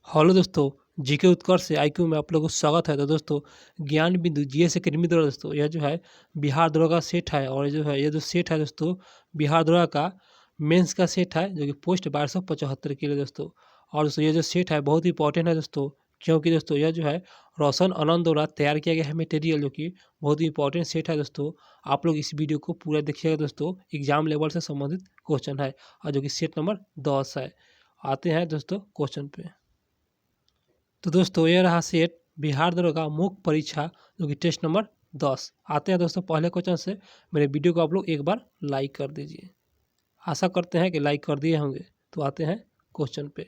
Hello दोस्तों, GK उत्कर्ष से IQ में आप लोगों को स्वागत है। तो दोस्तों, ज्ञान बिंदु जीएस अकेडमी द्वारा दोस्तों यह जो है बिहार दरोगा का सेट है। और ये जो सेट है दोस्तों बिहार दरोगा का मेंस का सेट है, जो कि पोस्ट 1275 के लिए दोस्तों। और दोस्तों ये जो सेट है बहुत इंपॉर्टेंट है दोस्तों, क्योंकि दोस्तों यह जो है रोशन आनंद द्वारा तैयार किया गया है मटेरियल, जो कि बहुत ही इंपॉर्टेंट सेट है दोस्तों। आप लोग इस वीडियो को पूरा देखिएगा दोस्तों, एग्जाम लेवल से संबंधित क्वेश्चन है और जो कि सेट नंबर 10 है। आते हैं दोस्तों क्वेश्चन पे। तो दोस्तों ये रहा सेट बिहार दरोगा मुख्य परीक्षा, जो कि टेस्ट नंबर 10। आते हैं दोस्तों पहले क्वेश्चन से। मेरे वीडियो को आप लोग एक बार लाइक कर दीजिए, आशा करते हैं कि लाइक कर दिए होंगे। तो आते हैं क्वेश्चन पे।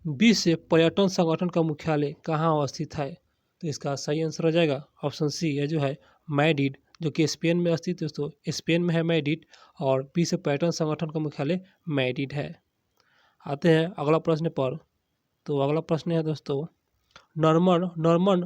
विश्व पर्यटन संगठन का मुख्यालय कहाँ अवस्थित है? तो इसका सही आंसर हो जाएगा ऑप्शन सी, यह जो है मैड्रिड, जो कि स्पेन में अवस्थित दोस्तों। स्पेन में है मैड्रिड, और विश्व पर्यटन संगठन का मुख्यालय मैड्रिड है। आते हैं अगला प्रश्न पर। तो अगला प्रश्न है दोस्तों, नॉर्मन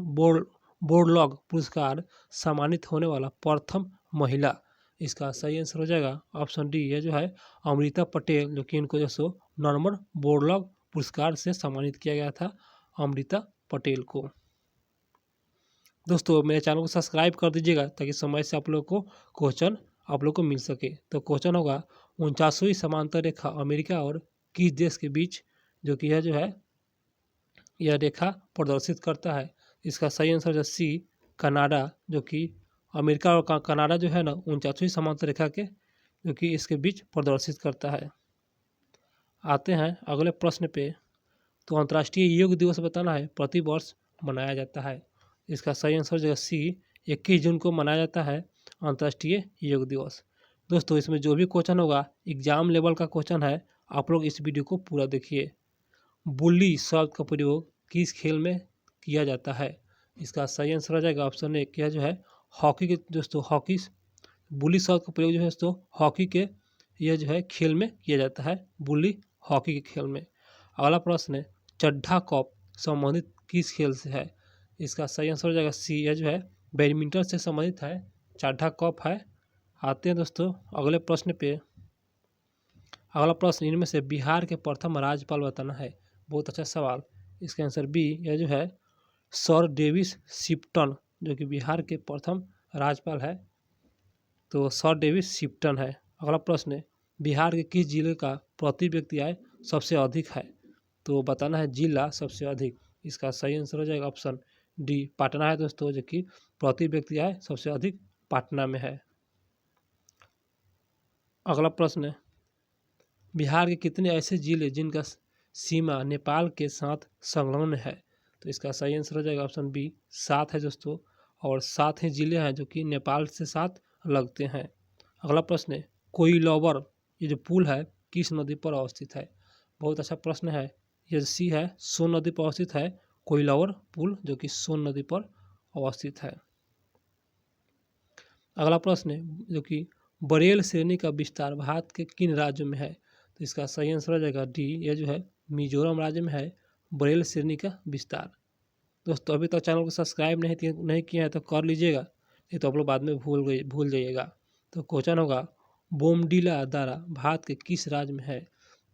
बोरलॉग पुरस्कार सम्मानित होने वाला प्रथम महिला। इसका सही आंसर हो जाएगा ऑप्शन डी, ये जो है अमृता पटेल, जो कि इनको जो नॉर्मन बोरलॉग पुरस्कार से सम्मानित किया गया था, अमृता पटेल को। दोस्तों मेरे चैनल को सब्सक्राइब कर दीजिएगा, ताकि समय से आप लोग को क्वेश्चन आप लोग को मिल सके। तो क्वेश्चन होगा 49वीं समांतर रेखा अमेरिका और किस देश के बीच, जो कि यह जो है यह रेखा प्रदर्शित करता है। इसका सही आंसर है सी, कनाडा, जो कि अमेरिका और कनाडा जो है ना 49वीं समांतर रेखा के, जो कि इसके बीच प्रदर्शित करता है। आते हैं अगले प्रश्न पे। तो अंतर्राष्ट्रीय योग दिवस बताना है प्रति वर्ष मनाया जाता है। इसका सही आंसर जो है सी, 21 जून को मनाया जाता है अंतर्राष्ट्रीय योग दिवस। दोस्तों इसमें जो भी क्वेश्चन होगा एग्जाम लेवल का क्वेश्चन है, आप लोग इस वीडियो को पूरा देखिए। बुल्ली शब्द का प्रयोग किस खेल में किया जाता है? इसका सही आंसर आ जाएगा ऑप्शन ए, क्या जो है हॉकी के दोस्तों। हॉकी बुल्ली शब्द का प्रयोग जो है दोस्तों हॉकी के यह जो है खेल में किया जाता है, बुल्ली हॉकी के खेल में। अगला प्रश्न है, चड्ढा कप संबंधित किस खेल से है? इसका सही आंसर हो जाएगा सी, यह जो है बैडमिंटन से संबंधित है, चड्ढा कप है। आते हैं दोस्तों अगले प्रश्न पे। अगला प्रश्न, इनमें से बिहार के प्रथम राज्यपाल बताना है। बहुत अच्छा सवाल। इसका आंसर बी, यह जो है सर डेविस शिप्टन, जो कि बिहार के प्रथम राज्यपाल है, तो सर डेविस शिप्टन है। अगला प्रश्न है, बिहार के किस जिले का प्रति व्यक्ति आय सबसे अधिक है? तो बताना है जिला सबसे अधिक। इसका सही आंसर हो जाएगा ऑप्शन डी, पटना है दोस्तों, जो कि प्रति व्यक्ति आय सबसे अधिक पटना में है। अगला प्रश्न है, बिहार के कितने ऐसे जिले जिनका सीमा नेपाल के साथ संलग्न है? तो इसका सही आंसर हो जाएगा ऑप्शन बी, 7 है दोस्तों, और 7 ही जिले हैं जो कि नेपाल से साथ लगते हैं। अगला प्रश्न है, कोइलवर, ये जो पुल है किस नदी पर अवस्थित है? बहुत अच्छा प्रश्न है। ये सी है, सोन नदी पर अवस्थित है कोइलवर पुल, जो कि सोन नदी पर अवस्थित है। अगला प्रश्न है, जो कि बरेल श्रेणी का विस्तार भारत के किन राज्यों में है? तो इसका सही आंसर हो जाएगा डी, यह जो है मिजोरम राज्य में है बरेल श्रेणी का विस्तार। दोस्तों अभी तक चैनल को सब्सक्राइब नहीं किया है तो कर लीजिएगा, नहीं तो आप लोग बाद में भूल जाइएगा। तो क्वेश्चन होगा बोमडीला दारा भारत के किस राज्य में है?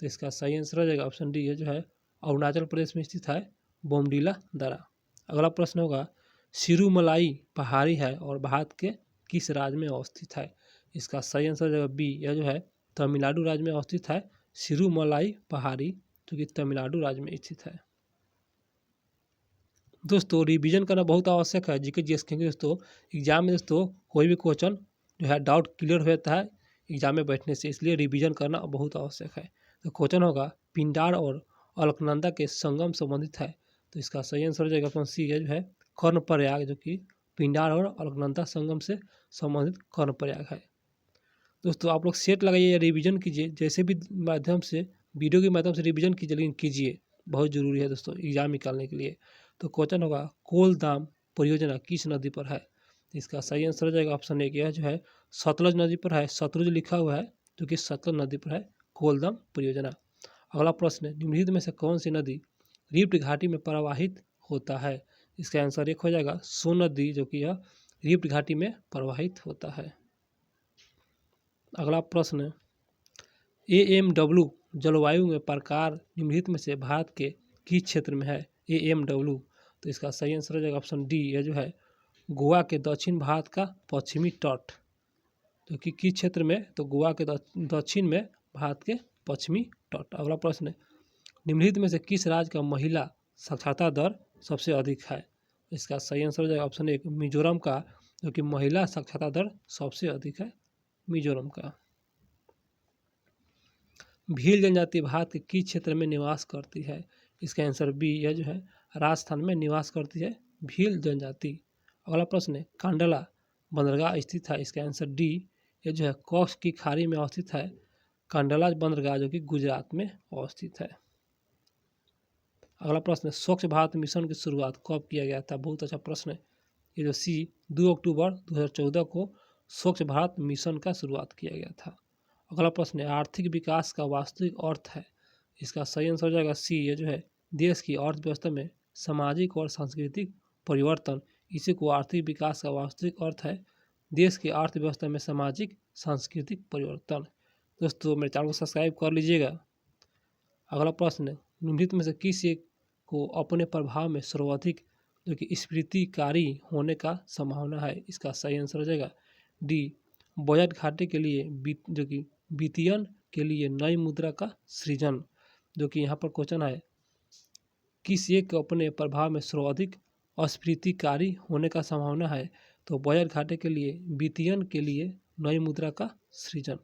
तो इसका सही आंसर हो जाएगा ऑप्शन डी, यह जो है अरुणाचल प्रदेश में स्थित है बोमडीला दारा। अगला प्रश्न होगा, सिरुमलाई पहाड़ी है और भारत के किस राज्य में अवस्थित है? इसका सही आंसर हो जाएगा बी, यह जो है तमिलनाडु राज्य में अवस्थित है सिरुमलाई पहाड़ी, जो कि तमिलनाडु राज्य में स्थित है। दोस्तों रिवीजन करना बहुत आवश्यक है जीके जीएस, क्योंकि दोस्तों एग्जाम में दोस्तों कोई भी क्वेश्चन जो है डाउट क्लियर हो जाता है एग्जाम में बैठने से, इसलिए रिवीजन करना बहुत आवश्यक है। तो क्वेश्चन होगा पिंडार और अलकनंदा के संगम संबंधित है। तो इसका सही आंसर हो जाएगा ऑप्शन सी, जो है कर्णप्रयाग, जो कि पिंडार और अलकनंदा संगम से संबंधित कर्णप्रयाग है। दोस्तों आप लोग सेट लगाइए या रिवीजन कीजिए, जैसे भी माध्यम से वीडियो के माध्यम से रिवीजन कीजिए, बहुत ज़रूरी है दोस्तों एग्जाम निकालने के लिए। तो क्वेश्चन होगा कोलदाम परियोजना किस नदी पर है? इसका सही आंसर हो जाएगा ऑप्शन ए, जो है सतलज नदी पर है, सतलुज लिखा हुआ है, जो कि सतलज नदी पर है कोलदाम परियोजना। अगला प्रश्न, निम्नलिखित में से कौन सी नदी रिफ्ट घाटी में प्रवाहित होता है? इसका आंसर एक हो जाएगा सोन नदी, जो कि यह रिफ्ट घाटी में प्रवाहित होता है। अगला प्रश्न, AMW जलवायु में प्रकार निम्नलिखित में से भारत के किस क्षेत्र में है, AMW। तो इसका सही आंसर हो जाएगा ऑप्शन डी, यह जो है गोवा के दक्षिण भारत का पश्चिमी तट। तो कि किस क्षेत्र में, तो गोवा के दक्षिण में भारत के पश्चिमी तट। अगला प्रश्न है, निम्नलिखित में से किस राज्य का महिला साक्षरता दर सबसे अधिक है। इसका सही आंसर हो जाएगा ऑप्शन एक, मिजोरम का, जो कि महिला साक्षरता दर सबसे अधिक है मिजोरम का। भील जनजाति भारत के किस क्षेत्र में निवास करती है। इसका आंसर बी, यह जो है राजस्थान में निवास करती है भील जनजाति। अगला प्रश्न है, कांडला बंदरगाह स्थित है। इसका आंसर डी, यह जो है कच्छ की खाड़ी में अवस्थित है कांडला बंदरगाह, जो कि गुजरात में अवस्थित है। अगला प्रश्न है, स्वच्छ भारत मिशन की शुरुआत कब किया गया था। बहुत अच्छा प्रश्न है ये जो सी, 2 अक्टूबर 2014 को स्वच्छ भारत मिशन का शुरुआत किया गया था। अगला प्रश्न है, आर्थिक विकास का वास्तविक अर्थ है। इसका सही आंसर हो जाएगा सी, ये जो है देश की अर्थव्यवस्था में सामाजिक और सांस्कृतिक परिवर्तन, इसी को आर्थिक विकास का वास्तविक अर्थ है, देश की अर्थव्यवस्था में सामाजिक सांस्कृतिक परिवर्तन। दोस्तों मेरे चैनल को सब्सक्राइब कर लीजिएगा। अगला प्रश्न है, निम्नलिखित में से किस एक को अपने प्रभाव में सर्वाधिक जो कि स्फीतिकारी होने का संभावना है। इसका सही आंसर हो जाएगा डी, बजट घाटे के लिए जो कि वित्तीयन के लिए नई मुद्रा का सृजन। जो कि यहाँ पर क्वेश्चन है, किस एक अपने प्रभाव में सर्वाधिक अस्फीतिकारी होने का संभावना है। तो बजट घाटे के लिए वित्तीयन के लिए नई मुद्रा का सृजन।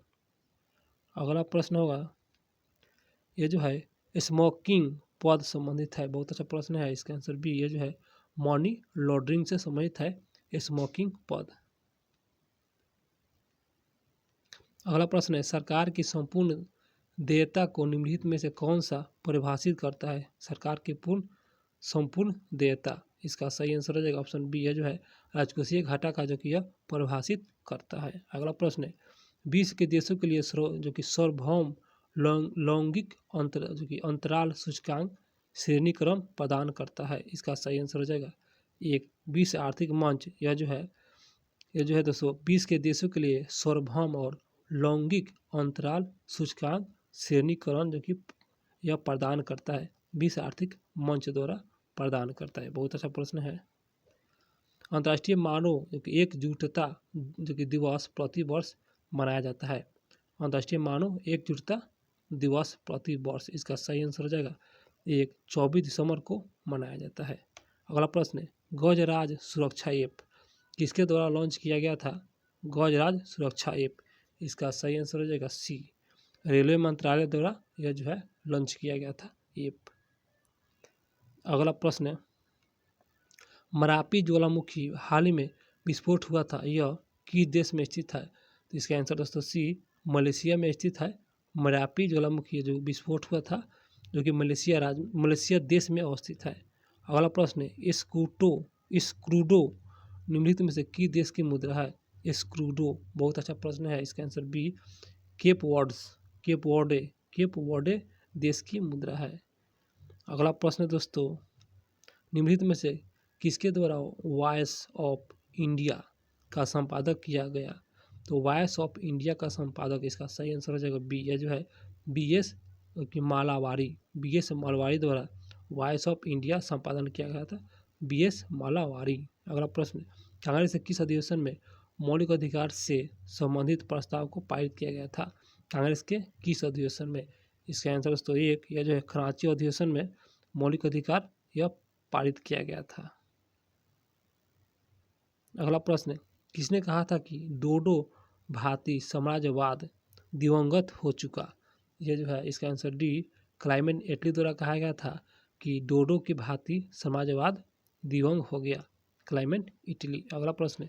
अगला प्रश्न होगा, ये जो है स्मोकिंग पद संबंधित है। बहुत अच्छा प्रश्न है, इसका आंसर बी, ये जो है मनी लॉन्ड्रिंग से संबंधित है स्मोकिंग पद। अगला प्रश्न है, सरकार की संपूर्ण देयता को निम्नलिखित में से कौन सा परिभाषित करता है। सरकार की संपूर्ण देयता। इसका सही आंसर हो जाएगा ऑप्शन बी, है जो है राजकोषीय घाटा का जो कि यह परिभाषित करता है। अगला प्रश्न है, विश्व के देशों के लिए जो कि सार्वभौम लैंगिक जो कि अंतराल सूचकांक श्रेणीक्रम प्रदान करता है। इसका सही आंसर हो जाएगा एक, विश्व आर्थिक मंच। यह जो है दोस्तों 20 के देशों के लिए सार्वभौम और लैंगिक अंतराल सूचकांक श्रेणीकरण जो कि यह प्रदान करता है, विश्व आर्थिक मंच द्वारा प्रदान करता है। बहुत अच्छा प्रश्न है। अंतर्राष्ट्रीय मानव जो कि एकजुटता जो कि दिवस प्रति वर्ष मनाया जाता है। अंतर्राष्ट्रीय मानव एकजुटता दिवस प्रति वर्ष। इसका सही आंसर हो जाएगा एक, 24 दिसंबर को मनाया जाता है। अगला प्रश्न है, गजराज सुरक्षा ऐप किसके द्वारा लॉन्च किया गया था। गजराज सुरक्षा ऐप। इसका सही आंसर हो जाएगा सी, रेलवे मंत्रालय द्वारा यह जो है लॉन्च किया गया था ऐप। अगला प्रश्न है, मरापी ज्वालामुखी हाल ही में विस्फोट हुआ था, यह किस देश में स्थित है। तो इसका आंसर दोस्तों सी, मलेशिया में स्थित है मरापी ज्वालामुखी जो विस्फोट हुआ था, जो कि मलेशिया देश में अवस्थित है। अगला प्रश्न है, स्क्रूडो निम्नलिखित में से किस देश की मुद्रा है। स्क्रूडो। बहुत अच्छा प्रश्न है, इसका आंसर बी, केप वर्डे देश की मुद्रा है। अगला प्रश्न दोस्तों, निम्नलिखित में से किसके द्वारा वॉइस ऑफ इंडिया का संपादक किया गया। तो वॉइस ऑफ इंडिया का संपादक, इसका सही आंसर हो जाएगा बी, यह जो है BS मालावारी द्वारा वॉइस ऑफ इंडिया संपादन किया गया था, BS मालावारी। अगला प्रश्न, कांग्रेस के किस अधिवेशन में मौलिक अधिकार से संबंधित प्रस्ताव को पारित किया गया था। कांग्रेस के किस अधिवेशन में। इसका आंसर दोस्तों एक, यह जो है कराची अधिवेशन में मौलिक अधिकार यह पारित किया गया था। अगला प्रश्न, किसने कहा था कि डोडो भारतीय साम्राज्यवाद दिवंगत हो चुका। यह जो है इसका आंसर डी, क्लाइमेट एटली द्वारा कहा गया था कि डोडो की भारतीय साम्राज्यवाद दिवंग हो गया, क्लाइमेट इटली। अगला प्रश्न,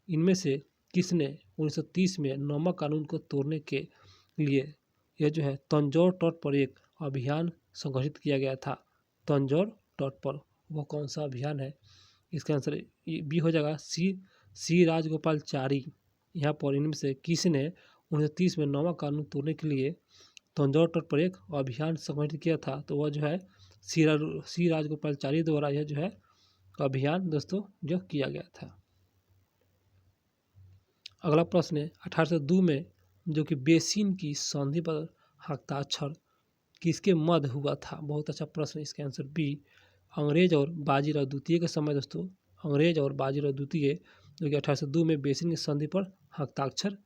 इनमें से किसने 1930 में नमक कानून को तोड़ने के लिए यह जो है तंजौर तट पर एक अभियान संगठित किया गया था। तंजौर तट पर वह कौन सा अभियान है। इसका आंसर बी हो जाएगा सी राजगोपालचारी। यहाँ पर इनमें से किसने 1930 में नमक कानून तोड़ने के लिए तंजौर तट पर एक अभियान संगठित किया था। तो वह जो है सी राजगोपालचारी द्वारा यह जो है अभियान दोस्तों जो किया गया था। अगला प्रश्न है, 1802 में जो कि बेसिन की संधि पर हस्ताक्षर किसके मध्य हुआ था? बहुत अच्छा प्रश्न। इसका आंसर बी, अंग्रेज और बाजीराव द्वितीय के समय दोस्तों, अंग्रेज और बाजीराव द्वितीय जो कि 1802 में बेसिन की संधि पर हस्ताक्षर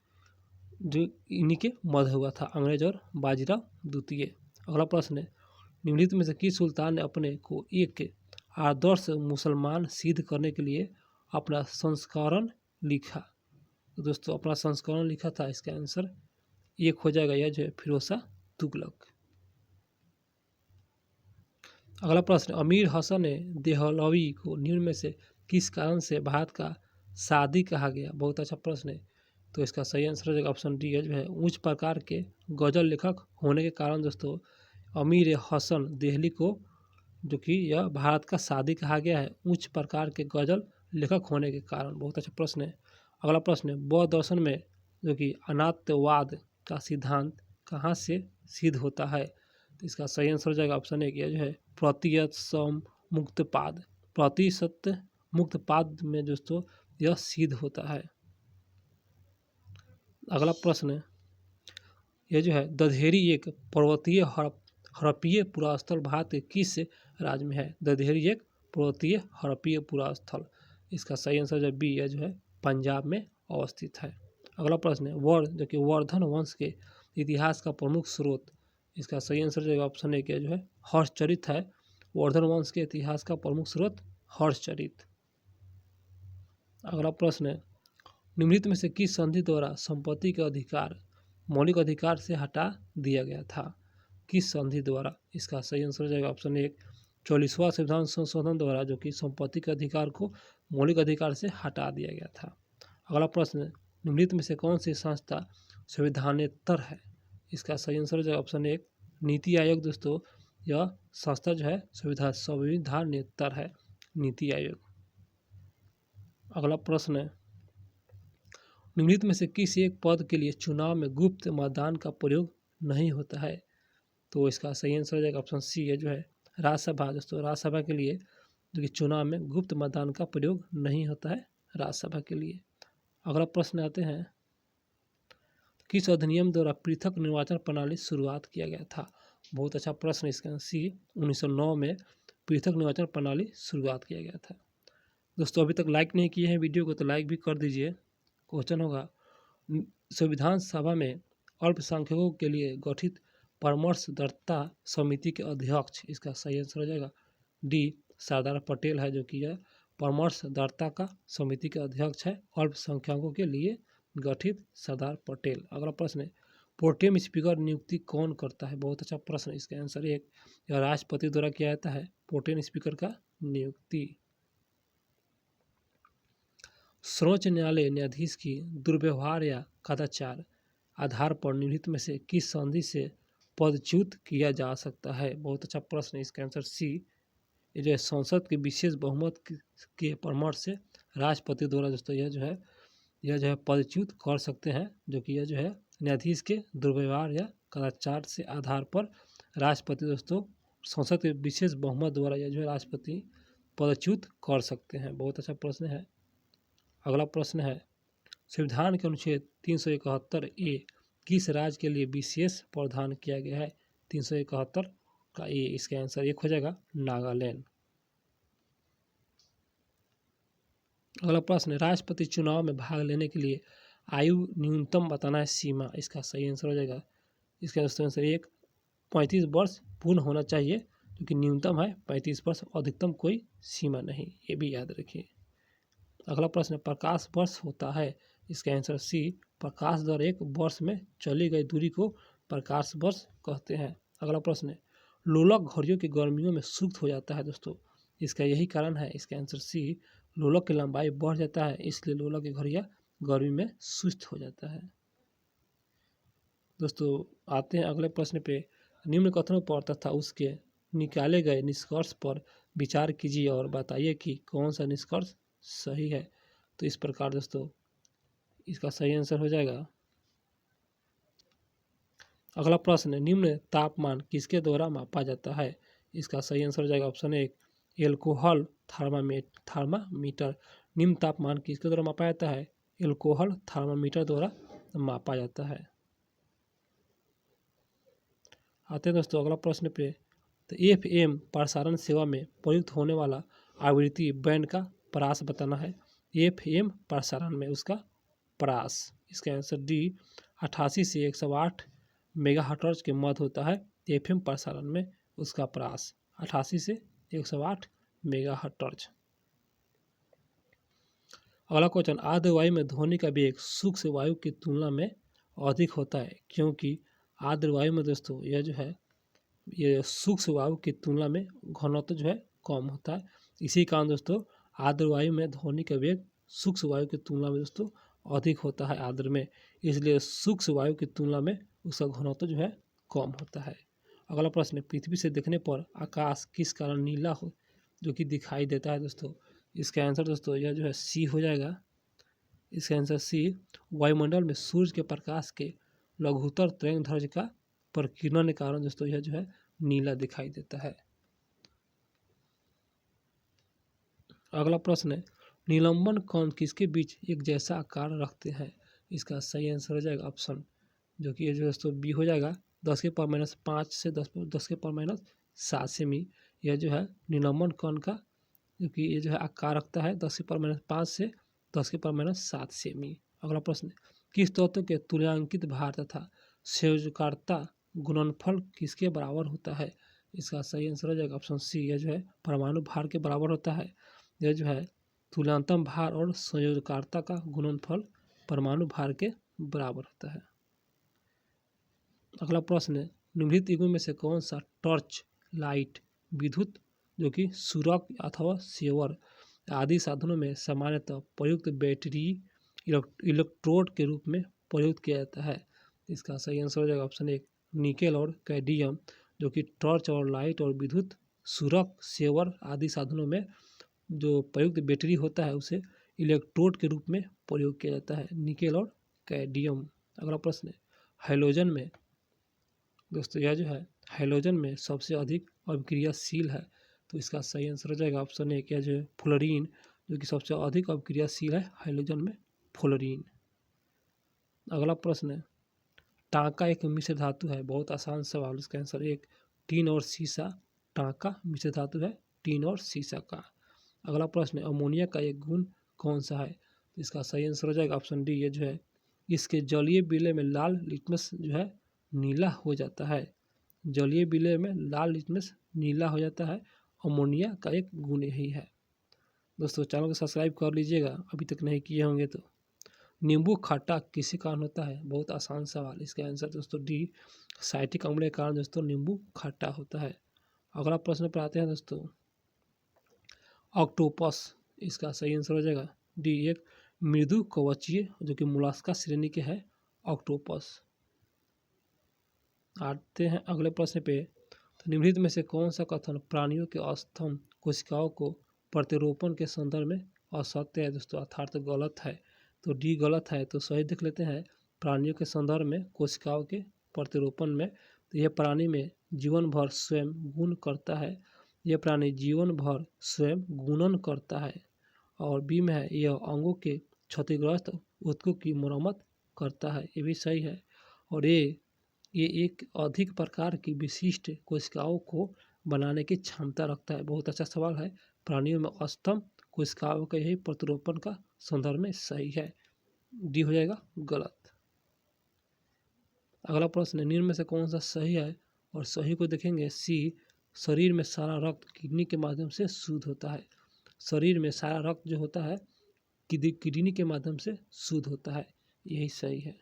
जो इन्हीं के मध्य हुआ था, अंग्रेज और बाजीराव द्वितीय। अगला प्रश्न है, निम्नलिखित में से किस सुल्तान ने अपने को एक आदर्श मुसलमान सिद्ध करने के लिए अपना संस्करण लिखा? तो दोस्तों अपना संस्करण लिखा था, इसका आंसर एक हो जाएगा यह जो है फिरोज शाह तुगलक। अगला प्रश्न, अमीर हसन देहलवी को निम्न में से किस कारण से भारत का सादी कहा गया? बहुत अच्छा प्रश्न है। तो इसका सही आंसर हो जाएगा ऑप्शन डी है जो है उच्च प्रकार के गजल लेखक होने के कारण दोस्तों अमीर हसन देहली को जो कि यह भारत का सादी कहा गया है, उच्च प्रकार के गजल लेखक होने के कारण। बहुत अच्छा प्रश्न है। अगला प्रश्न है, बौद्ध दर्शन में जो कि अनात्मवाद का सिद्धांत कहाँ से सिद्ध होता है? तो इसका सही आंसर हो जाएगा ऑप्शन ए जो है प्रतिशत मुक्तपाद, प्रतिशत मुक्तपाद में दोस्तों यह सिद्ध होता है। अगला प्रश्न है, यह जो है दधेरी एक पर्वतीय हड़प्पीय पुरास्थल भारत के किस राज्य में है? दधेरी एक पर्वतीय हड़प्पीय पुरास्थल। इसका सही आंसर जो बी है जो है पंजाब में अवस्थित है। अगला प्रश्न है, जो कि वर्धन वंश के इतिहास का प्रमुख स्रोत। इसका सही आंसर जो है ऑप्शन ए जो है हर्षचरित है। वर्धन वंश के इतिहास का प्रमुख स्रोत हर्षचरित। अगला प्रश्न है, निम्नलिखित में से किस संधि द्वारा संपत्ति का अधिकार मौलिक अधिकार से हटा दिया गया था? किस संधि द्वारा? इसका सही आंसर हो जाएगा ऑप्शन ए 44वां संविधान संशोधन द्वारा जो कि संपत्ति के अधिकार को मौलिक अधिकार से हटा दिया गया था। अगला प्रश्न, निम्नलिखित में से कौन सी संस्था संविधानेतर है? इसका सही आंसर हो जाएगा ऑप्शन ए नीति आयोग। दोस्तों यह संस्था जो है संविधानेतर है, नीति आयोग। अगला प्रश्न है, निम्नलिखित में से किसी एक पद के लिए चुनाव में गुप्त मतदान का प्रयोग नहीं होता है? तो इसका सही आंसर हो जाएगा ऑप्शन सी है जो है राज्यसभा। दोस्तों राज्यसभा के लिए जो कि चुनाव में गुप्त मतदान का प्रयोग नहीं होता है राज्यसभा के लिए। अगला प्रश्न आते हैं, किस अधिनियम द्वारा पृथक निर्वाचन प्रणाली शुरुआत किया गया था? बहुत अच्छा प्रश्न। इसका सी 1909 में पृथक निर्वाचन प्रणाली शुरुआत किया गया था। दोस्तों अभी तक लाइक नहीं किए हैं वीडियो को तो लाइक भी कर दीजिए। क्वेश्चन होगा, संविधान सभा में अल्पसंख्यकों के लिए गठित परामर्शदाता समिति के अध्यक्ष। इसका सही आंसर हो जाएगा डी सरदार पटेल है जो कि यह परामर्शदाता का समिति के अध्यक्ष है अल्पसंख्यकों के लिए गठित सरदार पटेल। अगला प्रश्न है, प्रोटेम स्पीकर नियुक्ति कौन करता है? बहुत अच्छा प्रश्न। इसका आंसर एक यह राष्ट्रपति द्वारा किया जाता है प्रोटेम स्पीकर का नियुक्ति। सर्वोच्च न्यायालय न्यायाधीश की दुर्व्यवहार या कदाचार आधार पर निम्नलिखित में से किस संधि से पदच्युत किया जा सकता है? बहुत अच्छा प्रश्न। इसका आंसर सी ये जो है संसद के विशेष बहुमत के परामर्श से राष्ट्रपति द्वारा दोस्तों यह जो है पदच्युत कर सकते हैं, जो कि यह जो है न्यायाधीश के दुर्व्यवहार या कदाचार से आधार पर राष्ट्रपति दोस्तों संसद के विशेष बहुमत द्वारा यह जो है राष्ट्रपति पदच्युत कर सकते हैं। बहुत अच्छा प्रश्न है। अगला प्रश्न है, संविधान के अनुच्छेद 371 ए किस राज्य के लिए विशेष प्रावधान किया गया है? 371 का ए। इसका आंसर एक हो जाएगा नागालैंड। अगला प्रश्न है, राष्ट्रपति चुनाव में भाग लेने के लिए आयु न्यूनतम बताना है सीमा। इसका सही आंसर हो जाएगा, इसका आंसर एक 35 वर्ष पूर्ण होना चाहिए, क्योंकि न्यूनतम है 35 वर्ष, अधिकतम कोई सीमा नहीं, ये भी याद रखिए। अगला प्रश्न, प्रकाश वर्ष होता है? इसका आंसर सी प्रकाश दर एक वर्ष में चली गई दूरी को प्रकाश वर्ष कहते हैं। अगला प्रश्न है, लोलक घड़ियों की गर्मियों में सुस्त हो जाता है दोस्तों, इसका यही कारण है। इसका आंसर सी लोलक की लंबाई बढ़ जाता है, इसलिए लोलक की घड़ियाँ गर्मी में सुस्त हो जाता है। दोस्तों आते हैं अगले प्रश्न पे, निम्न कथनों पर तथा उसके निकाले गए निष्कर्ष पर विचार कीजिए और बताइए कि कौन सा निष्कर्ष सही है। तो इस प्रकार दोस्तों इसका सही आंसर हो जाएगा। अगला प्रश्न, निम्न तापमान किसके द्वारा मापा जाता है? इसका सही आंसर हो जाएगा ऑप्शन ए एल्कोहल थर्मामीटर। निम्न तापमान किसके द्वारा मापा जाता है? एल्कोहल थर्मामीटर द्वारा मापा जाता है। आते हैं दोस्तों अगला प्रश्न पे। तो FM प्रसारण सेवा में प्रयुक्त होने वाला आवृत्ति बैंड का परास बताना है। FM प्रसारण में उसका परास, इसका आंसर डी 88 से 108 मेगाहर्ट्ज के मध्य होता है। FM प्रसारण में उसका परास 88 से 108 मेगाहर्ट्ज। अगला क्वेश्चन, आर्द्र वायु में ध्वनि का वेग शुष्क वायु की तुलना में अधिक होता है, क्योंकि आर्द्र वायु में दोस्तों यह जो है ये शुष्क वायु की तुलना में घनत्व जो है कम होता है। इसी कारण दोस्तों आर्द्र वायु में ध्वनि का वेग शुष्क वायु की तुलना में दोस्तों अधिक होता है आर्द्र में, इसलिए शुष्क वायु की तुलना में उसका घनत्व जो है कम होता है। अगला प्रश्न, पृथ्वी से देखने पर आकाश किस कारण नीला हो जो कि दिखाई देता है दोस्तों? इसका आंसर दोस्तों यह जो है सी हो जाएगा। इसका आंसर सी, वायुमंडल में सूर्य के प्रकाश के लघुत्तर तरंगदैर्घ्य का प्रकीर्णन के कारण दोस्तों यह जो है नीला दिखाई देता है। अगला प्रश्न है, निलंबन कण किसके बीच एक जैसा आकार रखते हैं? इसका सही आंसर हो जाएगा ऑप्शन जो कि ये जो दोस्तों बी हो जाएगा 10⁻5 से 10⁻7 सेमी। यह जो है निलंबन कण का जो कि ये जो है आकार रखता है 10⁻5 से 10⁻7 सेमी। अगला प्रश्न, किस तत्व के तुल्यांकित भार तथा संयोजकता गुणनफल किसके बराबर होता है? इसका सही आंसर हो जाएगा ऑप्शन सी, यह जो है परमाणु भार के बराबर होता है। यह जो है तुल्यांतम भार और संयोजकता का गुणनफल परमाणु भार के बराबर होता है। अगला प्रश्न है, निम्नलिखित युग्म में से कौन सा टॉर्च लाइट विद्युत जो कि सूरक अथवा सेवर आदि साधनों में सामान्यतः प्रयुक्त बैटरी इलेक्ट्रोड के रूप में प्रयुक्त किया जाता है? इसका सही आंसर हो जाएगा ऑप्शन एक, निकेल और कैडमियम जो कि टॉर्च और लाइट और विद्युत सूरक सेवर आदि साधनों में जो प्रयुक्त बैटरी होता है उसे इलेक्ट्रोड के रूप में प्रयोग किया जाता है, निकेल और कैडमियम। अगला प्रश्न है, हाइड्रोजन में दोस्तों यह जो है हाइड्रोजन में सबसे अधिक अभिक्रियाशील है, तो इसका सही आंसर हो जाएगा ऑप्शन एक, यह जो है फ्लोरीन जो कि सबसे अधिक अभिक्रियाशील है हाइड्रोजन में फ्लोरीन। अगला प्रश्न है, टांका एक मिश्र धातु है, बहुत आसान सवाल, इसका आंसर एक, टीन और सीसा। टांका मिश्र धातु है टीन और सीसा का। अगला प्रश्न है, अमोनिया का एक गुण कौन सा है? तो इसका सही आंसर हो जाएगा ऑप्शन डी, ये जो है इसके जलीय विलय में लाल लिटमस जो है नीला हो जाता है। जलीय विलय में लाल लिटमस नीला हो जाता है, अमोनिया का एक गुण यही है। दोस्तों चैनल को सब्सक्राइब कर लीजिएगा अभी तक नहीं किए होंगे तो। नींबू खट्टा किसी कारण होता है? बहुत आसान सवाल, इसका आंसर दोस्तों डी, साइट्रिक अम्ल के कारण दोस्तों नींबू खट्टा होता है। अगला प्रश्न पर आते हैं दोस्तों, ऑक्टोपस, इसका सही आंसर हो जाएगा डी, एक मृदु कवचीय जो कि मोलस्का श्रेणी के है ऑक्टोपस। आते हैं अगले प्रश्न पे, तो निम्नलिखित में से कौन सा कथन प्राणियों के स्तंभ कोशिकाओं को प्रत्यारोपण के संदर्भ में असत्य है दोस्तों, अर्थात गलत है? तो डी गलत है, तो सही देख लेते हैं। प्राणियों के संदर्भ में कोशिकाओं के प्रत्यारोपण में, तो यह प्राणी में जीवन भर स्वयं गुण करता है, यह प्राणी जीवन भर स्वयं गुणन करता है। और बी में है, यह अंगों के क्षतिग्रस्त ऊतकों की मरम्मत करता है, ये भी सही है। और ये एक अधिक प्रकार की विशिष्ट कोशिकाओं को बनाने की क्षमता रखता है। बहुत अच्छा सवाल है, प्राणियों में स्तंभ कोशिकाओं के यही प्रत्यारोपण का संदर्भ में सही है, डी हो जाएगा गलत। अगला प्रश्न है, निम्न में से कौन सा सही है? और सही को देखेंगे सी, शरीर में सारा रक्त किडनी के माध्यम से शुद्ध होता है। शरीर में सारा रक्त जो होता है किडनी के माध्यम से शुद्ध होता है, यही सही है।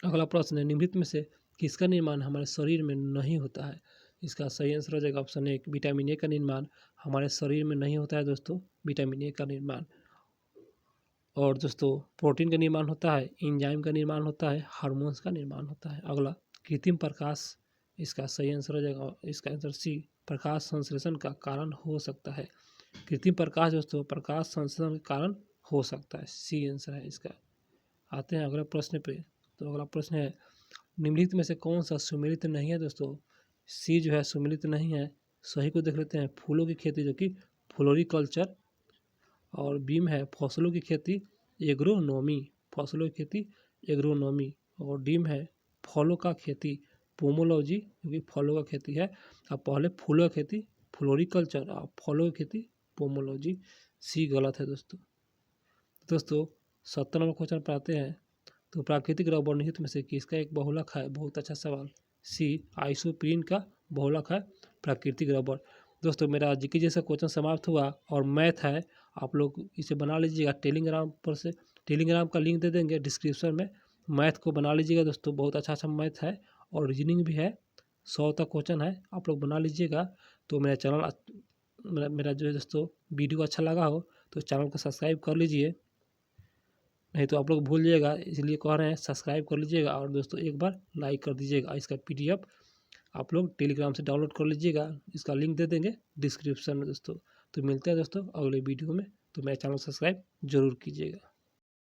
अगला प्रश्न है, निम्नलिखित में से किसका निर्माण हमारे शरीर में नहीं होता है? इसका सही आंसर हो जाएगा ऑप्शन एक, विटामिन ए का निर्माण हमारे शरीर में नहीं होता है दोस्तों, विटामिन ए का निर्माण। और दोस्तों प्रोटीन का निर्माण होता है, एंजाइम का निर्माण होता है, हार्मोन्स का निर्माण होता है। अगला, कृत्रिम प्रकाश, इसका सही आंसर हो जाएगा, इसका आंसर सी, प्रकाश संश्लेषण का कारण हो सकता है। कृत्रिम प्रकाश दोस्तों प्रकाश संश्लेषण का कारण हो सकता है, सी आंसर है इसका। आते हैं अगले प्रश्न पे, तो अगला प्रश्न है, निम्नलिखित में से कौन सा सुमेलित नहीं है दोस्तों? सी जो है सुमेलित नहीं है। सही को देख लेते हैं, फूलों की खेती जो कि फ्लोरिकल्चर। और बी में है, फसलों की खेती एग्रोनॉमी, फसलों की खेती एग्रोनॉमी। और डी में है, फलों का खेती पोमोलॉजी जो कि फलों का खेती है। अब पहले फूलों का खेती फ्लोरिकल्चर, और फलों की खेती पोमोलॉजी। सी गलत है दोस्तों 70 नंबर क्वेश्चन पर आते हैं। तो प्राकृतिक रबर निहित में से किसका एक बहुलक है? बहुत अच्छा सवाल। सी आइसोप्रीन का बहुलक है प्राकृतिक रबर। दोस्तों मेरा जीके जैसा क्वेश्चन समाप्त हुआ और मैथ है, आप लोग इसे बना लीजिएगा टेलीग्राम पर से, टेलीग्राम का लिंक दे देंगे डिस्क्रिप्शन में। मैथ को बना लीजिएगा दोस्तों, बहुत अच्छा मैथ है और रीजनिंग भी है, 100 तक क्वेश्चन है, आप लोग बना लीजिएगा। तो मेरा चैनल मेरा जो है दोस्तों वीडियो अच्छा लगा हो तो चैनल को सब्सक्राइब कर लीजिए, नहीं तो आप लोग भूल जाइएगा, इसलिए कह रहे हैं सब्सक्राइब कर लीजिएगा। और दोस्तों एक बार लाइक कर दीजिएगा। इसका PDF आप लोग टेलीग्राम से डाउनलोड कर लीजिएगा, इसका लिंक दे देंगे डिस्क्रिप्शन में दोस्तों। तो मिलते हैं दोस्तों अगले वीडियो में, तो मेरा चैनल सब्सक्राइब जरूर कीजिएगा।